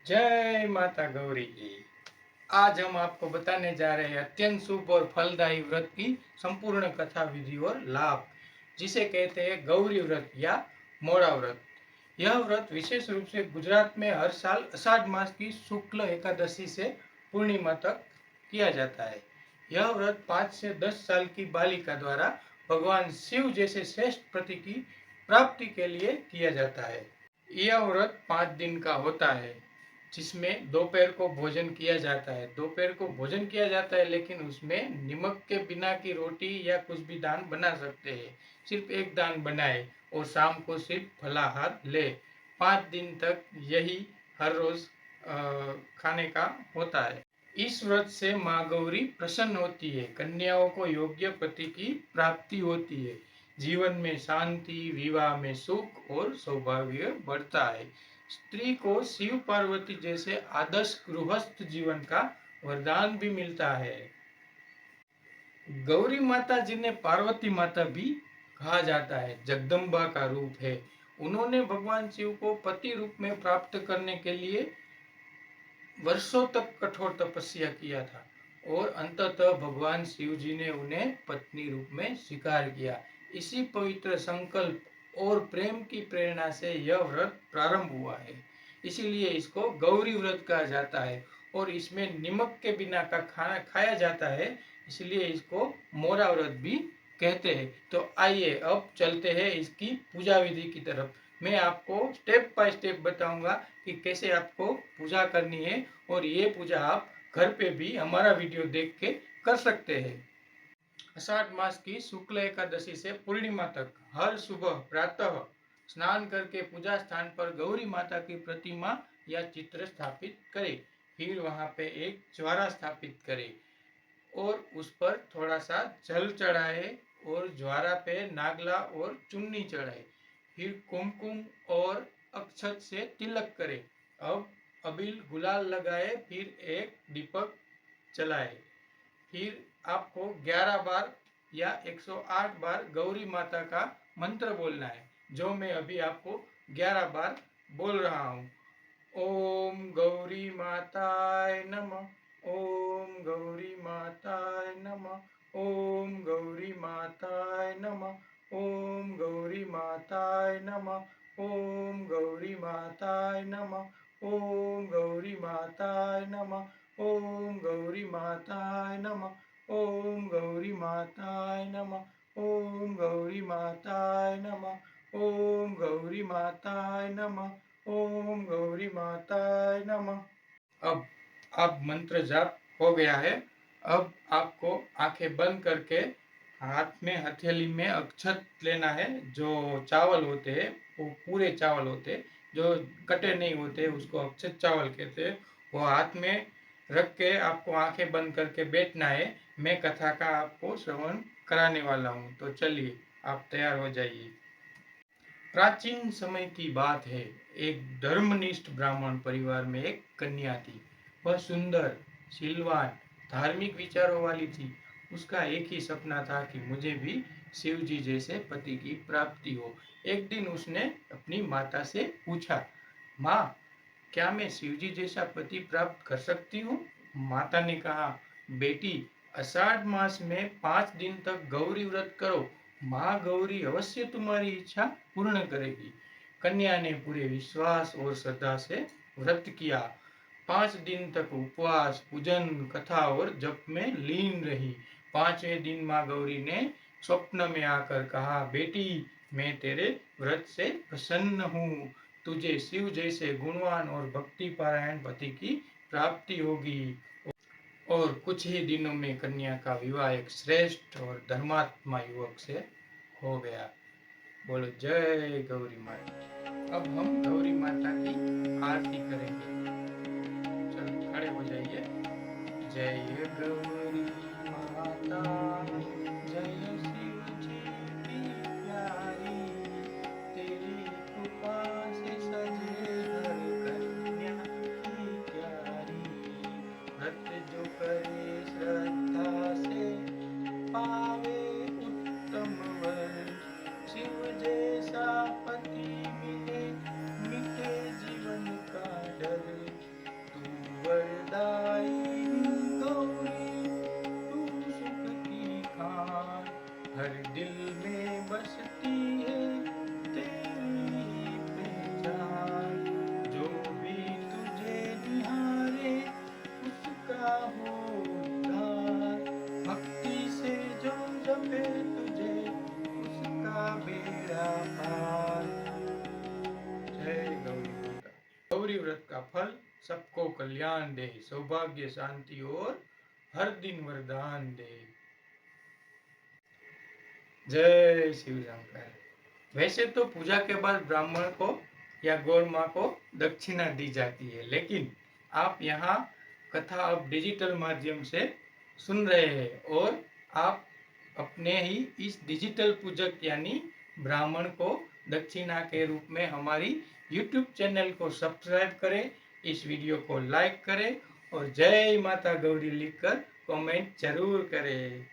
जय माता गौरी की। आज हम आपको बताने जा रहे हैं अत्यंत शुभ और फलदायी व्रत की संपूर्ण कथा विधि और लाभ, जिसे कहते हैं गौरी व्रत या मोड़ा व्रत। यह व्रत विशेष रूप से गुजरात में हर साल आषाढ़ मास की शुक्ल एकादशी से पूर्णिमा तक किया जाता है। यह व्रत 5 से 10 साल की बालिका द्वारा भगवान शिव जैसे श्रेष्ठ पति की प्राप्ति के लिए किया जाता है। यह व्रत 5 दिन का होता है, जिसमें दोपहर को भोजन किया जाता है। दोपहर को भोजन किया जाता है, लेकिन उसमें नमक के बिना की रोटी या कुछ भी दान बना सकते हैं। सिर्फ एक दान बनाए और शाम को सिर्फ फलाहार ले। 5 दिन तक यही हर रोज खाने का होता है। इस व्रत से माँ गौरी प्रसन्न होती है, कन्याओं को योग्य पति की प्राप्ति होती है, जीवन में शांति, विवाह में सुख और सौभाग्य बढ़ता है। स्त्री को शिव पार्वती जैसे आदर्श गृहस्थ जीवन का वरदान भी मिलता है। गौरी माता जिन्हें पार्वती माता भी कहा जाता है, जगदम्बा का रूप है। उन्होंने भगवान शिव को पति रूप में प्राप्त करने के लिए वर्षों तक कठोर तपस्या किया था और अंततः भगवान शिव जी ने उन्हें पत्नी रूप में स्वीकार किया। इसी पवित्र संकल्प और प्रेम की प्रेरणा से यह व्रत प्रारंभ हुआ है। इसीलिए इसको गौरी व्रत कहा जाता है और इसमें नमक के बिना का खाना खाया जाता है, इसलिए इसको मोरा व्रत भी कहते हैं। तो आइए अब चलते हैं इसकी पूजा विधि की तरफ। मैं आपको स्टेप बाय स्टेप बताऊंगा कि कैसे आपको पूजा करनी है, और ये पूजा आप घर पे भी हमारा वीडियो देख के कर सकते हैं। आषाढ़ मास की शुक्ल एकादशी से पूर्णिमा तक हर सुबह प्रातः स्नान करके पूजा स्थान पर गौरी माता की प्रतिमा या चित्र स्थापित करें। फिर वहां पे एक ज्वारा स्थापित करें और उस पर थोड़ा सा जल चढ़ाए और ज्वारा पे नागला और चुन्नी चढ़ाए। फिर कुमकुम और अक्षत से तिलक करे। अब अबील गुलाल लगाए, फिर एक दीपक जलाए। फिर आपको 11 बार या 108 बार गौरी माता का मंत्र बोलना है, जो मैं अभी आपको 11 बार बोल रहा हूँ। ओम गौरी माताय नमः, ओम गौरी माताय नमः, ओम गौरी माताय नमः, ओम गौरी माताय नमः, ओम गौरी माताय नमः, ओम गौरी माताय नमः, ओम गौरी माताय नमः, ओम गौरी माताय नमः, ओम गौरी माताय नमः, ओम गौरी माताय नमः, ओम गौरी माताय नमः। अब आप मंत्र जाप हो गया है। अब आपको आंखें बंद करके हाथ में हथेली में अक्षत लेना है। जो चावल होते हैं वो पूरे चावल होते हैं, जो कटे नहीं होते उसको अक्षत चावल कहते हैं। वो हाथ में रख के आपको आंखें बंद करके बैठना है। मैं कथा का आपको श्रवण कराने वाला हूँ, तो चलिए आप तैयार हो जाइए। प्राचीन समय की बात है। एक धर्मनिष्ठ ब्राह्मण परिवार में एक कन्या थी। वह सुंदर, शीलवान, धार्मिक विचारों वाली थी। उसका एक ही सपना था कि मुझे भी शिव जी जैसे पति की प्राप्ति हो। एक दिन उसने अपनी माता से पूछा, माँ, क्या मैं शिव जी जैसा पति प्राप्त कर सकती हूँ? माता ने कहा, बेटी, आषाढ़ मास में 5 दिन तक गौरी व्रत करो, माँ गौरी अवश्य तुम्हारी इच्छा पूर्ण करेगी। कन्या ने पूरे विश्वास और श्रद्धा से व्रत किया। 5 दिन तक उपवास, पूजन, कथा और जप में लीन रही। 5वें दिन माँ गौरी ने स्वप्न में आकर कहा, बेटी, मैं तेरे व्रत से प्रसन्न हूँ। तुझे शिव जैसे गुणवान और भक्ति पारायण पति की प्राप्ति होगी। और कुछ ही दिनों में कन्या का विवाह एक श्रेष्ठ और धर्मात्मा युवक से हो गया। बोलो जय गौरी माता। अब हम गौरी माता की आरती करेंगे। चलो खड़े हो जाइए। जय गौरी माता, जय शिव जी की प्यारी, तेरी कृपा से सजे हर कन्या की प्यारी। व्रत जो करे श्रद्धा से, पावे उत्तम वर, शिव जैसा पति मिले, मिटे जीवन का डर। गौरी व्रत का फल सबको कल्याण दे, सौभाग्य, शांति और हर दिन वरदान दे। जय शिव शंकर। वैसे तो पूजा के बाद ब्राह्मण को या गौ माँ को दक्षिणा दी जाती है, लेकिन आप यहाँ कथा अब डिजिटल माध्यम से सुन रहे हैं और आप अपने ही इस डिजिटल पूजक यानी ब्राह्मण को दक्षिणा के रूप में हमारी YouTube चैनल को सब्सक्राइब करें, इस वीडियो को लाइक करें और जय माता गौरी लिखकर कमेंट जरूर करें।